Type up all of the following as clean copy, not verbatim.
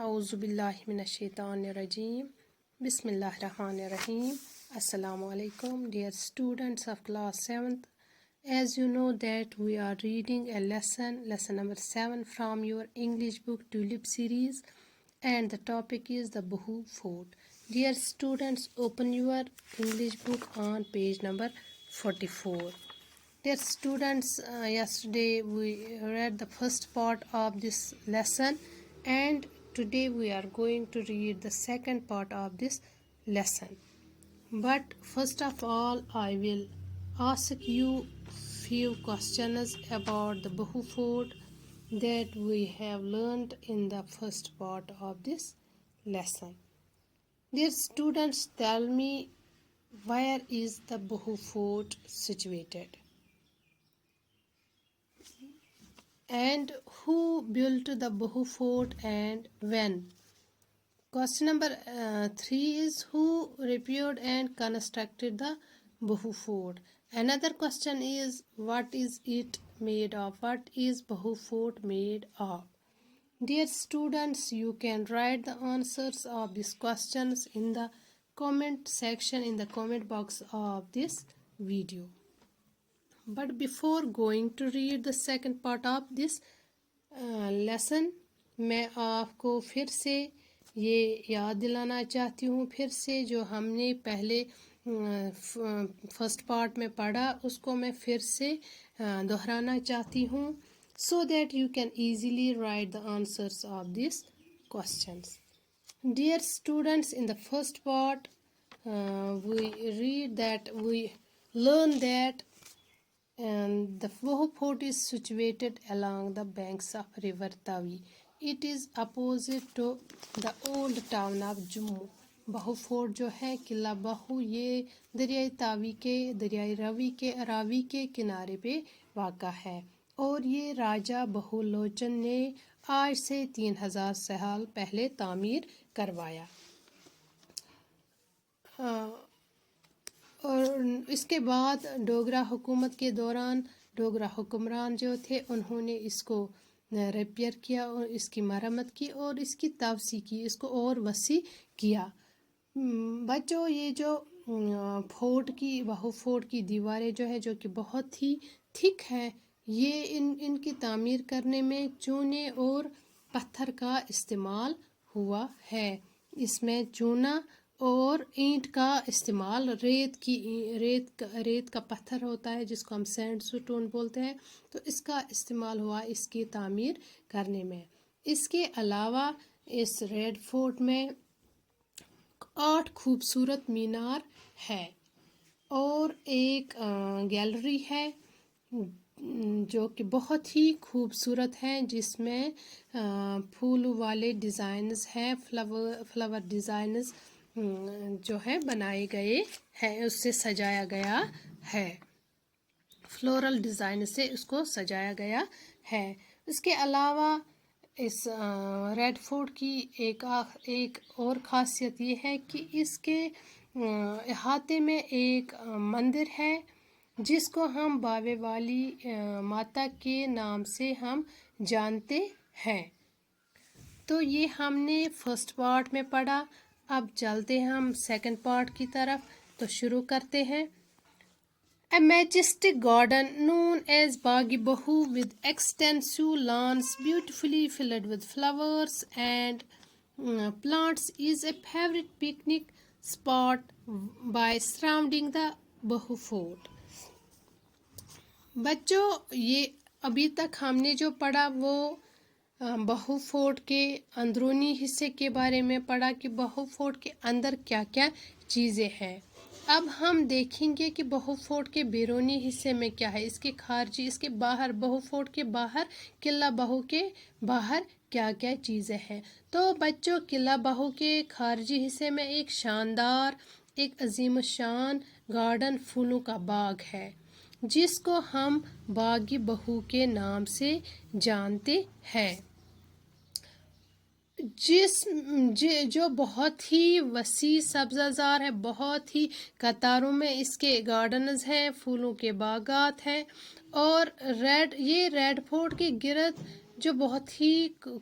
اعوذ باللہ من الشیطان الرجیم بسم اللہ الرحمن الرحیم السلام علیکم dear students of class 7th. As you know that we are reading a lesson number 7 from your English book Tulip series, and the topic is the Bahu Fort. Dear students, open your English book on page number 44. Dear students, yesterday we read the first part of this lesson, and today we are going to read the second part of this lesson. But first of all, I will ask you few questions about the Bahu Fort that we have learned in the first part of this lesson. Dear students, tell me, where is the Bahu Fort situated? And who built the Bahu Fort and when? Question number 3 is, who repaired and constructed the Bahu Fort? Another question is, what is it made of? What is Bahu Fort made of? Dear students, you can write the answers of these questions in the comment section, in the comment box of this video. But before going to read the second part of this lesson, میں آپ کو پھر سے یہ یاد دلانا چاہتی ہوں پھر سے جو ہم نے پہلے فرسٹ پارٹ میں پڑھا اس کو میں پھر سے دہرانا چاہتی ہوں so that you can easily write the answers of these questions. Dear students, in the first part we learn that and the Bahu Fort is situated along the banks of river Tavi. It is opposite to the old town of Jammu. Bahu Fort جو ہے قلعہ بہو یہ دریائے تاوی کے دریائے راوی کے کنارے پہ واقع ہے اور یہ راجہ بہو لوچن نے آج سے 3000 سال پہلے تعمیر کروایا. اور اس کے بعد ڈوگرا حکومت کے دوران ڈوگرا حکمران جو تھے انہوں نے اس کو ریپیئر کیا اور اس کی مرمت کی اور اس کی توسیع کی, اس کو اور وسیع کیا. بچوں, یہ جو بہو فورٹ کی دیواریں جو ہے جو کہ بہت ہی تھک ہیں, یہ ان کی تعمیر کرنے میں چونے اور پتھر کا استعمال ہوا ہے. اس میں چونا اور اینٹ کا استعمال, ریت کا پتھر ہوتا ہے جس کو ہم سینڈ سٹون بولتے ہیں, تو اس کا استعمال ہوا اس کی تعمیر کرنے میں. اس کے علاوہ اس ریڈ فورٹ میں 8 خوبصورت مینار ہے اور ایک گیلری ہے جو کہ بہت ہی خوبصورت ہے, جس میں پھول والے ڈیزائنز ہیں, فلاور ڈیزائنز جو ہے بنائے گئے ہیں, اس سے سجایا گیا ہے, فلورل ڈیزائن سے اس کو سجایا گیا ہے. اس کے علاوہ اس ریڈ فورٹ کی ایک اور خاصیت یہ ہے کہ اس کے احاطے میں ایک مندر ہے جس کو ہم باوے والی ماتا کے نام سے ہم جانتے ہیں. تو یہ ہم نے فرسٹ پارٹ میں پڑھا. اب چلتے ہیں ہم سیکنڈ پارٹ کی طرف, تو شروع کرتے ہیں. A majestic garden known as Baghi Bahu with extensive lawns beautifully filled with flowers and plants is a favorite picnic spot by surrounding the Bahu Fort. بچوں, یہ ابھی تک ہم نے جو پڑھا وہ بہو فورٹ کے اندرونی حصے کے بارے میں پڑھا کہ بہو فورٹ کے اندر کیا کیا چیزیں ہیں. اب ہم دیکھیں گے کہ بہو فورٹ کے بیرونی حصے میں کیا ہے, اس کے خارجی, اس کے باہر, بہو فورٹ کے باہر, قلعہ بہو کے باہر کیا کیا چیزیں ہیں. تو بچوں, قلعہ بہو کے خارجی حصے میں ایک شاندار, ایک عظیم الشان گارڈن پھولوں کا باغ ہے جس کو ہم باغ بہو کے نام سے جانتے ہیں, جو بہت ہی وسیع سبزہ زار ہے, بہت ہی قطاروں میں اس کے گارڈنز ہیں, پھولوں کے باغات ہیں. اور یہ ریڈ فورٹ کے گرد جو بہت ہی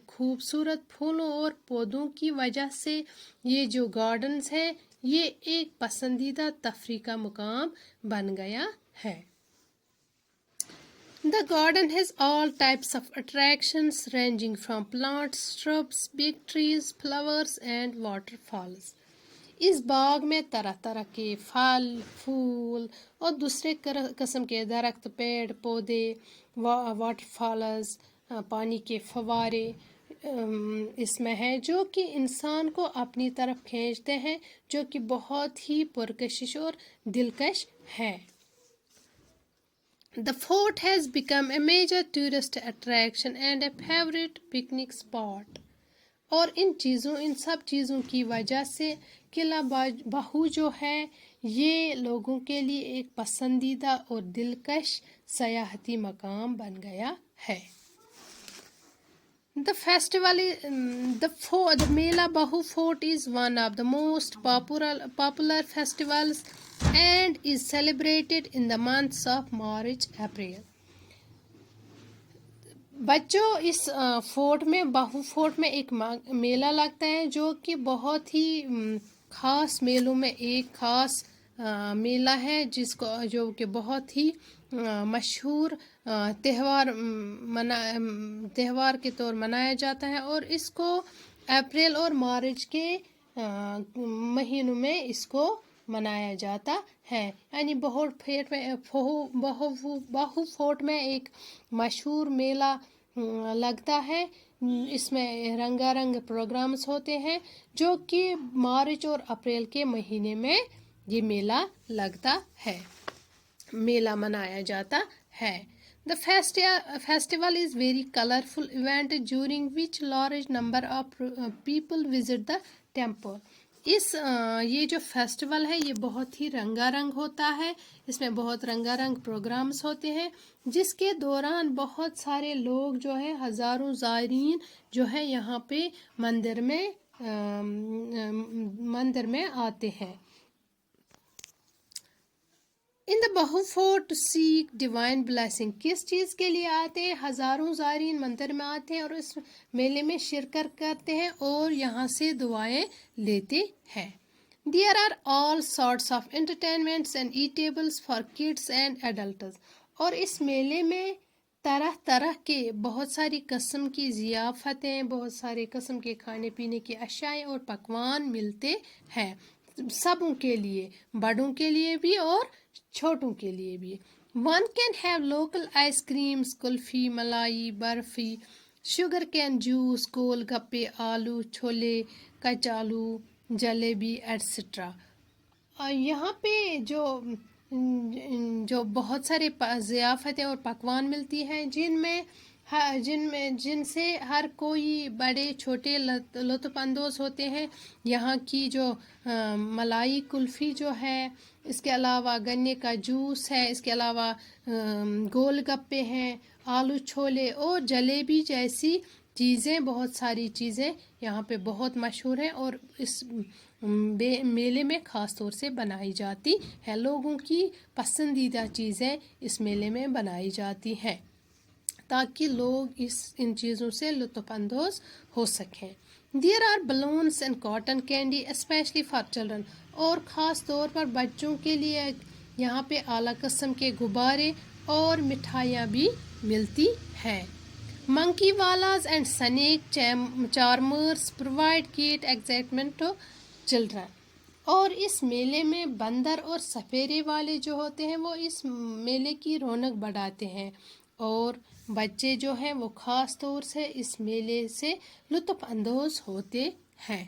خوبصورت پھولوں اور پودوں کی وجہ سے یہ جو گارڈنز ہے یہ ایک پسندیدہ تفریح کا مقام بن گیا ہے. The garden has all types of attractions ranging from plants, shrubs, big trees, flowers and waterfalls. اس باغ میں طرح طرح کے پھل، پھول اور دوسرے قسم کے درخت، پیڑ پودے، واٹر فالز، پانی کے فوارے اس میں ہے جو کہ انسان کو اپنی طرف کھینچتے ہیں، جو کہ بہت ہی پرکشش اور دلکش ہے. The fort has become a major tourist attraction and a favorite picnic spot. اور ان سب چیزوں کی وجہ سے قلعہ بہو جو ہے یہ لوگوں کے لیے ایک پسندیدہ اور دلکش سیاحتی مقام بن گیا ہے. The Mela Bahu Fort is one of the most popular festivals and is celebrated in the months of March, April. بچوں اس فورٹ میں باہو فورٹ میں ایک میلہ لگتا ہے جو کہ بہت ہی خاص میلوں میں ایک خاص میلہ ہے جو کہ بہت ہی مشہور تہوار کے طور منایا جاتا ہے اور اس کو اپریل اور مارچ کے مہینوں میں اس کو منایا جاتا ہے. یعنی باہو فورٹ میں ایک مشہور میلہ لگتا ہے. اس میں رنگا رنگ پروگرامز ہوتے ہیں جو کہ مارچ اور اپریل کے مہینے میں یہ میلہ لگتا ہے، میلہ منایا جاتا ہے. The festival is very colorful event during which large number of people visit the temple. یہ جو فیسٹیول ہے یہ بہت ہی رنگا رنگ ہوتا ہے، اس میں بہت رنگا رنگ پروگرامز ہوتے ہیں جس کے دوران بہت سارے لوگ جو ہے ہزاروں زائرین جو ہے یہاں پہ مندر میں آتے ہیں. In the Bahu fort to seek divine blessing. کس چیز کے لیے آتے ہیں؟ ہزاروں زائرین مندر میں آتے ہیں اور اس میلے میں شرکت کرتے ہیں اور یہاں سے دعائیں لیتے ہیں. There are all sorts of entertainments and eatables for kids and adults. اور اس میلے میں طرح طرح کے بہت ساری قسم کی ضیافتیں، بہت سارے قسم کے کھانے پینے کی اشیاء اور پکوان ملتے ہیں، سبوں کے لیے، بڑوں کے لیے بھی اور چھوٹوں کے لیے بھی. One can have local ice creams, kulfi, malai, barfi, sugar cane juice, gol gappe, آلو چھولے، کچالو، جلیبی ایٹسٹرا. یہاں پہ جو بہت سارے ضیافتیں اور پکوان ملتی ہیں جن سے ہر کوئی بڑے چھوٹے لطف اندوز ہوتے ہیں. یہاں کی جو ملائی کلفی جو ہے، اس کے علاوہ گنے کا جوس ہے، اس کے علاوہ گول گپے ہیں، آلو چھولے اور جلیبی جیسی چیزیں، بہت ساری چیزیں یہاں پہ بہت مشہور ہیں اور اس میلے میں خاص طور سے بنائی جاتی ہے. لوگوں کی پسندیدہ چیزیں اس میلے میں بنائی جاتی ہیں تاکہ لوگ ان چیزوں سے لطف اندوز ہو سکیں. There are balloons and cotton candy especially for children. اور خاص طور پر بچوں کے لیے یہاں پہ اعلیٰ قسم کے غبارے اور مٹھائیاں بھی ملتی ہیں. Monkey wallas and snake charmers provide great excitement to children. اور اس میلے میں بندر اور سپیرے والے جو ہوتے ہیں وہ اس میلے کی رونق بڑھاتے ہیں اور بچے جو ہیں وہ خاص طور سے اس میلے سے لطف اندوز ہوتے ہیں.